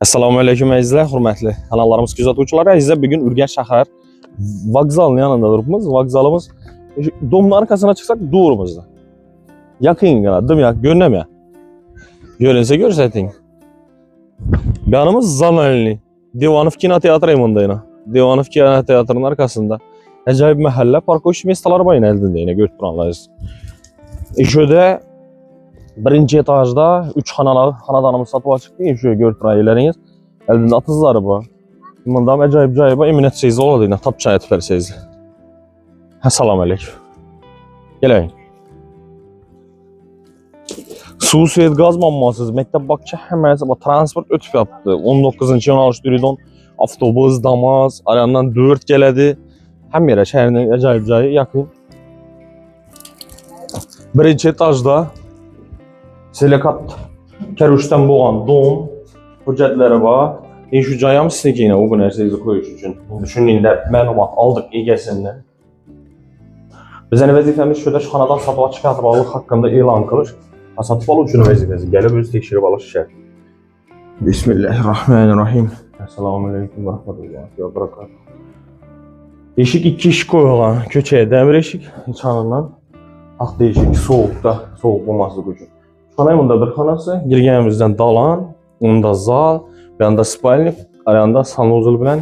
Assalamu alaykum əzizlər, hörmətli kanallarımız gözetçiləri. Əzizlər, bugün Ürgəç şəhər vokzalının yanında durubuz. Vokzalımız Dom'un arkasına çıksak doğrumuzda. Yakın qana, dım yak, görünəmə. Görünsə görsətin. Yanımız Zanalini. Divanov kinoteatrı yanındayına. Divanov kinoteatrının arkasında. Acayip məhəllə, parkoviç mestaları var əlində yine görüb duranlarız. Şöyle birinci etajda 3 xanadanımız satıb açıqdır. Şöyle görüb durayılarınız. Əlində atızları var. Bundan acayip eminət seyizli oladı yine. Tap çay etiblər seyizli. Assalamu aleykum. Gələyin. Su, svet, gaz mammasız. Məktəb Bakıya həməsi transport ötüb yaptı. 19-cu yanalış düridon avtobus, damaz, arayandan 4 gələdi. Həm yerə şəhərin acayip yakın. Birinci etajda Selekat Kəruşdən boğan dom hüccətləri var. Şu cayam sizə ki, o bu nərsəyizi koyuş üçün. Düşündüyündə məlumat aldıq EGS-dən. Bizən vəzifəmiz şöyle xanadan satıb açıq yatıralıq haqqında elan qılır. Satıb alıq üçün vəzifəsi. Gəlib öz tekşirib alış şəhər. Bismillahirrahmanirrahim. Assalamu aleykum və rahmetullahi və barakatuhu. Eşik 2 eşik koyulan köçəyə dəmir eşik çanından. Taxta eşik soğukda, soğuk olması üçün. Xanayımında bir xanası, girgənimizdən dalan, onda zal, bir anda spalnik, arayanda sanuzul bilən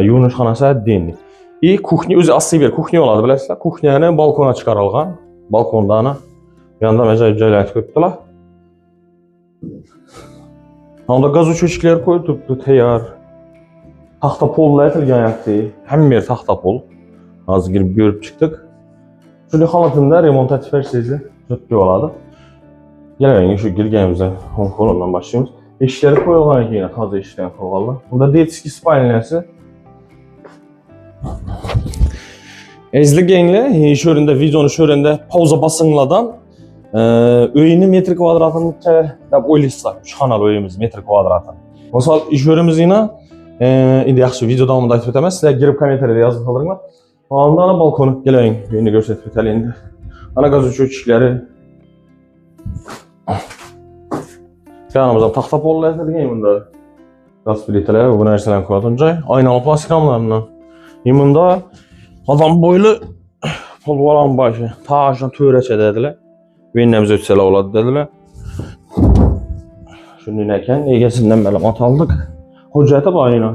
yunus xanası əddiğinlik. Kuxni, özü aslı bir kuxni oladı biləsizlər. Kuxniyanı balkona çıxarılğan, balkonda ana, bir anda məcayip cəhlət qoydular. Onda qaz uçuşikləri koyduqdu, teyar. Taxta polla ətilgən yaqdı, həm bir taxta pol. Az girib görüb çıxdıq. Şöyle xalatında remont ətifər sizli, çok oladı. Gələn şu girgənimizdən konforundan başlayımız. Eşikləri koyulan yine taze eşikdən koyulanlar. Burada D-diski spalinəsi. Ezli genlə, şöründə, videonu şöründə pauza basınladan öyünü metr kvadratını oylislar. 3 kanal öyümüz metr kvadratını. Mesela şörümüz yine indi yaxşı video davamında aytıb etəməz. Sizlər girib kommentariyada yazıb qalırlar. Anda ana balkonu gələn yeni göstərib etəli indi. Ana qaz uçuşikləri. Yanımızdan taxta pol ləzəlgən bunda qaz plitələri bu nərsələn qoyadınca aynalı plastik ramlarından. Yımında adam boylu pol olan başı taşla törəç edədilər. Veynəmizə ötsələ oladı dedilər. Şimdi nəkən EGS-dən məlumat aldıq. Hüccəti bayına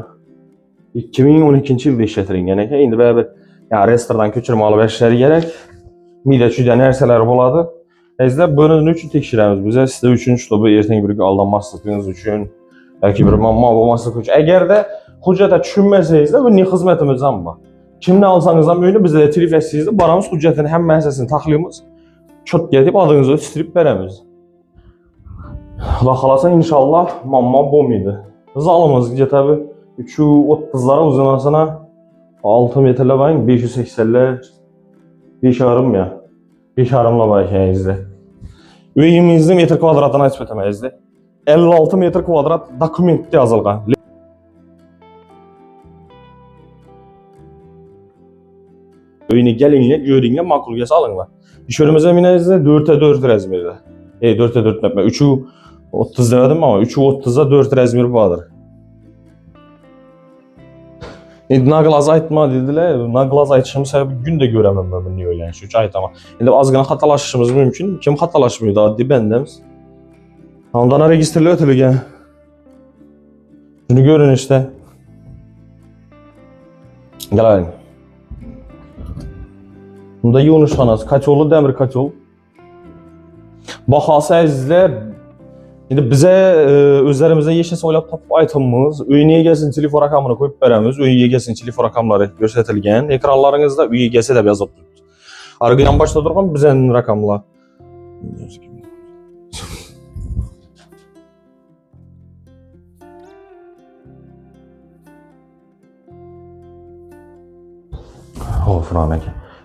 2012-ci ildə işlətirin gənəkə. İndi bərabər restordan köçürməli bəşləri gərək. Midə çüdən nərsələri boladı. Əzizlər, bunun üçün tekşirəmiz bizə, sizdə üçüncü topu ertəng bir aldanmazsınız üçün, bəlkə bir mal olmazsınız üçün. Əgər də hüccətə düşünməsəyizdə, bu niyə xizmətimizdən var? Kimlə alsanızdan böyünü bizə də telif etsizdə, baramız hüccətin həm məhsəsini taxlıyımız, çöt gedib adınızı ötüstürüb verəmiz. Baxalasan inşallah mamma bom idi. Zalımız gətəbi 330'lara uzunasına 6 metrlə bayın, 580'lə 5,5 ya. 5,5'la bayın izlə. Öyümüzdə metr kvadratına ispat etməyizdir. 56 metr kvadrat dokumentdə yazılğan. Öyünü gəlinlə, görünlə, makul salınlar. İşörümüzə minəyizdə 4x4 rəzmirdə. 4x4 nəpmə. 3'ü 30 demədim ama 3'ü 30'a 4 rəzmir vardır. Naqlaz aytma dedilər. Naqlaz aytışımın səbəbi gün də görəməm mən niyə öylən şu aytama. İndi az qana xatalaşışımız mümkün. Kim xatalaşmıyor da addi bəndəmiz. Ondan registrli ötülügən. Şunu görün işte. Gələyim. Bunda yunus xanası. Kaçolu, dəmir kaçol. Baxası əzizlər. Şimdi bizə özlərimizə yeşəsə oylab tapıb aytımımız, ÜYG sinçili rakamını koyub verəmiz, ÜYG sinçili rakamları göstərilgən, ekranlarınızda ÜYG də yazıb durur. Arqayan başda durğan bizənin rakamlar.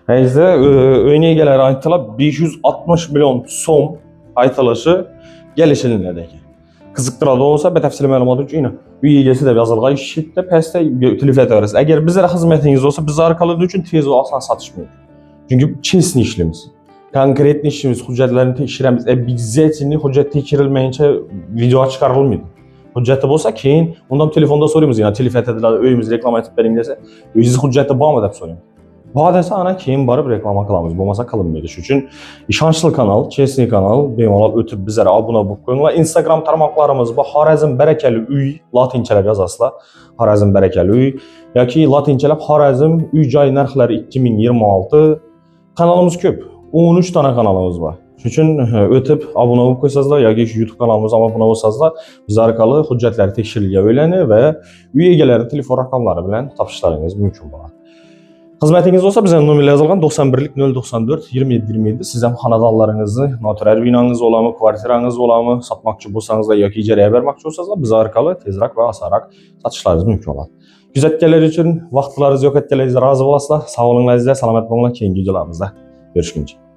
Əzizdə ÜYG'lərə aytılar 560 milyon som aytılaşı gəlişinlədək. Qızıqdırada olsa, bətəfsili məlumat üçün yine ÜYG-si də yazılğan şirkətdə pəstə telifət verəsiz. Əgər bizlərə xidmətiniz olsa, biz arkalıdır üçün tez o asan satışmıyor. Çünki kesin işlimiz. Konkretli işimiz, hüccətlərini tekşirəmiz. Bizəcini hüccət tekşirilməyincə video çıxarılmıyor. Hüccətli bolsa keyin ondan telefonda soruyoruz yəni telef etədilər, öyümüz reklam etib verin desə, özünüz hüccətli bağmı deyə soruyorum. Bu desə ana keyin barıb reklama qılamız. Olmasa qılınmır. Şu üçün işançlı kanal, kesin kanal bemalol ötüb bizlərə abunə olub qoyunlar. Instagram tarmaqlarımız bu Xorazm Bərəkəli Uy latincələ yazasılar. Xorazm Bərəkəli Uy yoki latincələ Xorazm Uy joy narxları 2026. Kanalımız köp. 13 tane kanalımız var. Şu üçün ötüb abunə olub qoysalar yoki YouTube kanalımıza abunə olsalar biz arqalı hüccətləri tekşirilyə öyrənir və üy egeləri telefon rəqamları bilən tapışlarınız mümkün olur. Xidmətiniz olsa bizə nömrə yazılğan 91'lik 094 2727 sizə xanadallarınızı, notarial binanız olamı, kvartiranız olamı satmaqçı bolsanız da yoki icarəyə verməkçi olsanız biz arqalı tezrək və asaraq satışlarınız mümkün olur. Güzətkələr üçün vaxtlarınızı yox etdiklərinizə razı olasınız. Sağ olun əzizlər, salamat olun. Keyingi videolarımızda görüşünce.